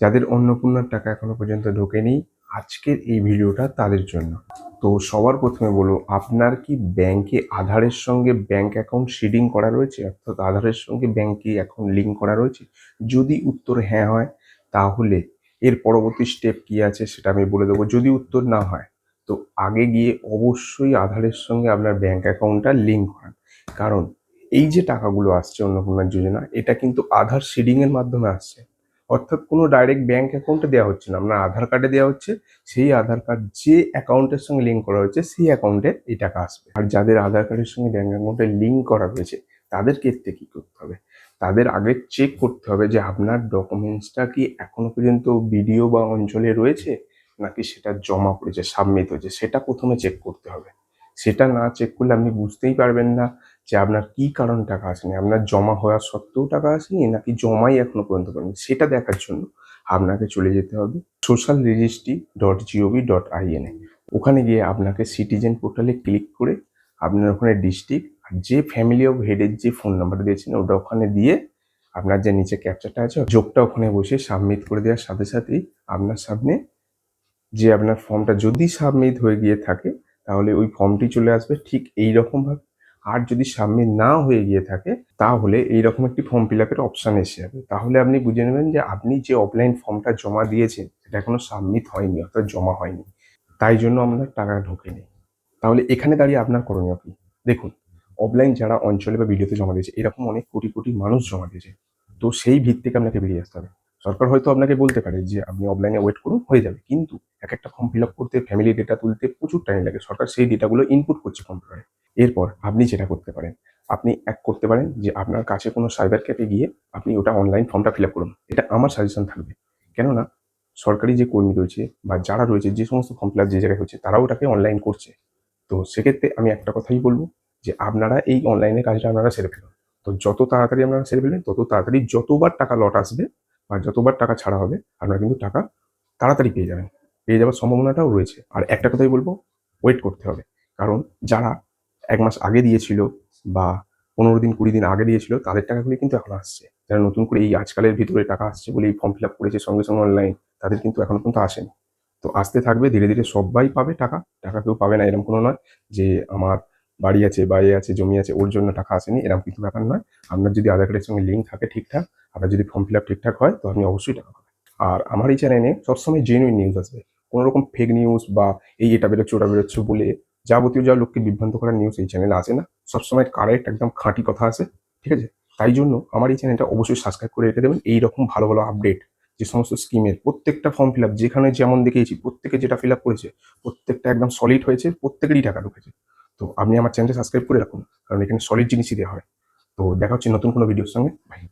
যাদের অন্নপূর্ণার টাকা এখনো পর্যন্ত ঢোকেনি, আজকের এই ভিডিওটা তাদের জন্য। তো সবার প্রথমে বলবো, আপনার কি ব্যাংকে আধারের সঙ্গে ব্যাংক অ্যাকাউন্ট সিডিং করা রয়েছে, অর্থাৎ আধারের সঙ্গে ব্যাংকে অ্যাকাউন্ট লিঙ্ক করা রয়েছে? যদি উত্তর হ্যাঁ হয়, তাহলে এর পরবর্তী স্টেপ কি আছে সেটা আমি বলে দেবো। যদি উত্তর না হয়, তো আগে গিয়ে অবশ্যই আধারের সঙ্গে আপনার ব্যাংক অ্যাকাউন্টটা লিঙ্ক করান। কারণ এই যে টাকাগুলো আসছে অন্নপূর্ণা যোজনা, এটা কিন্তু আধার সিডিং এর মাধ্যমে আসছে। অর্থাৎ কোনো ডাইরেক্ট ব্যাংক অ্যাকাউন্টে দেওয়া হচ্ছে না, আপনার আধার কার্ডে দেওয়া হচ্ছে। সেই আধার কার্ড যে অ্যাকাউন্টের সঙ্গে লিঙ্ক করা হয়েছে সেই অ্যাকাউন্টে এই টাকা আসবে। আর যাদের আধার কার্ডের সঙ্গে ব্যাংক অ্যাকাউন্টে লিঙ্ক করা রয়েছে, তাদের ক্ষেত্রে কি করতে হবে? তাদের আগে চেক করতে হবে যে আপনার ডকুমেন্টসটা কি এখনো পর্যন্ত বিডিও বা অঞ্চলে রয়েছে, নাকি সেটা জমা পড়েছে, সাবমিট হয়েছে, সেটা প্রথমে চেক করতে হবে। সেটা না চেক করলে আপনি বুঝতেই পারবেন না যে আপনার কি কারণে টাকা আসেনি। আপনার জমা হওয়া সত্ত্বেও টাকা আসেনি, নাকি জমাই এখনো পর্যন্ত করেনি। সেটা দেখার জন্য আপনাকে চলে যেতে হবে socialregistry.gov.in এ। ওখানে গিয়ে আপনাকে সিটিজেন পোর্টালে ক্লিক করে আপনার ওখানে ডিস্ট্রিক্ট আর যে ফ্যামিলি অফ হেডের যে ফোন নাম্বার দিয়েছেন ওটা ওখানে দিয়ে আপনার যে নিচে ক্যাপচারটা আছে যোগটা ওখানে বসে সাবমিট করে দেওয়ার সাথে সাথেই আপনার সামনে যে আপনার ফর্মটা যদি সাবমিট হয়ে গিয়ে থাকে, তাহলে ওই ফর্মটি চলে আসবে ঠিক এই রকম ভাবে। আর যদি সাবমিট না হয়ে গিয়ে থাকে, তাহলে এইরকম একটি ফর্ম ফিল আপের অপশান এসে যাবে। তাহলে আপনি বুঝে নেবেন যে আপনি যে অফলাইন ফর্মটা জমা দিয়েছেন সেটা এখনো সাবমিট হয়নি, অর্থাৎ জমা হয়নি, তাই জন্য আপনার টাকা ঢোকেনি। তাহলে এখানে দাঁড়িয়ে আপনার করণীয় কি? দেখুন, অফলাইন যারা অঞ্চলে বা ভিডিওতে জমা দিয়েছে, এরকম অনেক কোটি কোটি মানুষ জমা দিয়েছে। তো সেই ভিত থেকে আপনাকে বেরিয়ে আসতে হবে। সরকার হয়তো আপনাকে বলতে পারে যে আপনি অফলাইনে ওয়েট করুন, হয়ে যাবে, কিন্তু এক একটা ফর্ম ফিল আপ করতে, ফ্যামিলি ডেটা তুলতে প্রচুর টাইম লাগে। সরকার সেই ডেটাগুলো ইনপুট করছে কম্পিউটারে। এরপর আপনি যেটা করতে পারেন, আপনি করতে পারেন যে আপনার কাছে কোনো সাইবার ক্যাফে গিয়ে আপনি ওটা অনলাইন ফর্মটা ফিল আপ করুন। এটা আমার সাজেশন থাকবে। কেননা সরকারি যে কর্মী রয়েছে বা যারা রয়েছে, যে সমস্ত ফর্ম ফিল আপ যে জায়গায় হচ্ছে, তারাও ওটাকে অনলাইন করছে। তো সেক্ষেত্রে আমি একটা কথাই বলবো যে আপনারা এই অনলাইনে কাজটা আপনারা সেরে ফেলুন। তো যত তাড়াতাড়ি আপনারা সেরে ফেলবেন, তত তাড়াতাড়ি যতবার টাকা লট আসবে বা যতবার টাকা ছাড়া হবে, আপনারা কিন্তু টাকা তাড়াতাড়ি পেয়ে যাবেন। পেয়ে যাওয়ার সম্ভাবনাটাও রয়েছে। আর একটা কথাই বলবো, ওয়েট করতে হবে। কারণ যারা ১ মাস আগে দিয়েছিল বা ১৫ দিন ২০ দিন আগে দিয়েছিল, তাদের টাকাগুলি কিন্তু এখন আসছে। যারা নতুন করে এই আজকালের ভিতরে টাকা আসছে বলে এই ফর্ম ফিল আপ করেছে সঙ্গে সঙ্গে অনলাইন, তাদের কিন্তু এখনো পর্যন্ত আসেনি। তো আসতে থাকবে, ধীরে ধীরে সবাই পাবে টাকা। টাকা কেউ পাবে না এরকম কোনো নয় যে আমার বাড়ি আছে, বাড়ি আছে, জমি আছে, ওর জন্য টাকা আসেনি, এরকম কিছু ব্যাপার নয়। আপনার যদি আধার কার্ডের সঙ্গে লিঙ্ক থাকে ঠিকঠাক, আপনার যদি ফর্ম ফিল আপ ঠিকঠাক হয়, তো আপনি অবশ্যই টাকা পাবেন। আর আমার এই চ্যানেলে সবসময় জেনুইন নিউজ আসবে। কোনো রকম ফেক নিউজ বা এটা বেরোচ্ছে ওটা বেরোচ্ছে বলে যাবতীয় যা লোককে বিভ্রান্ত করার নিউজ এই চ্যানেলে আসে না। সবসময় কারেক্ট একদম খাঁটি কথা আছে, ঠিক আছে? তাই জন্য আমার এই চ্যানেলটা অবশ্যই সাবস্ক্রাইব করে রেখে দেবেন। এইরকম ভালো ভালো আপডেট, যে সমস্ত স্কিমের প্রত্যেকটা ফর্ম ফিল আপ যেখানে যেমন দেখিয়েছি, প্রত্যেকে যেটা ফিল আপ করেছে প্রত্যেকটা একদম সলিড হয়েছে, প্রত্যেকেরই টাকা ঢুকেছে। তো আপনি আমার চ্যানেলটা সাবস্ক্রাইব করে রাখুন, কারণ এখানে সলিড জিনিসই দেওয়া হয়। তো দেখা হচ্ছে নতুন কোনো ভিডিওর সঙ্গে। বাই।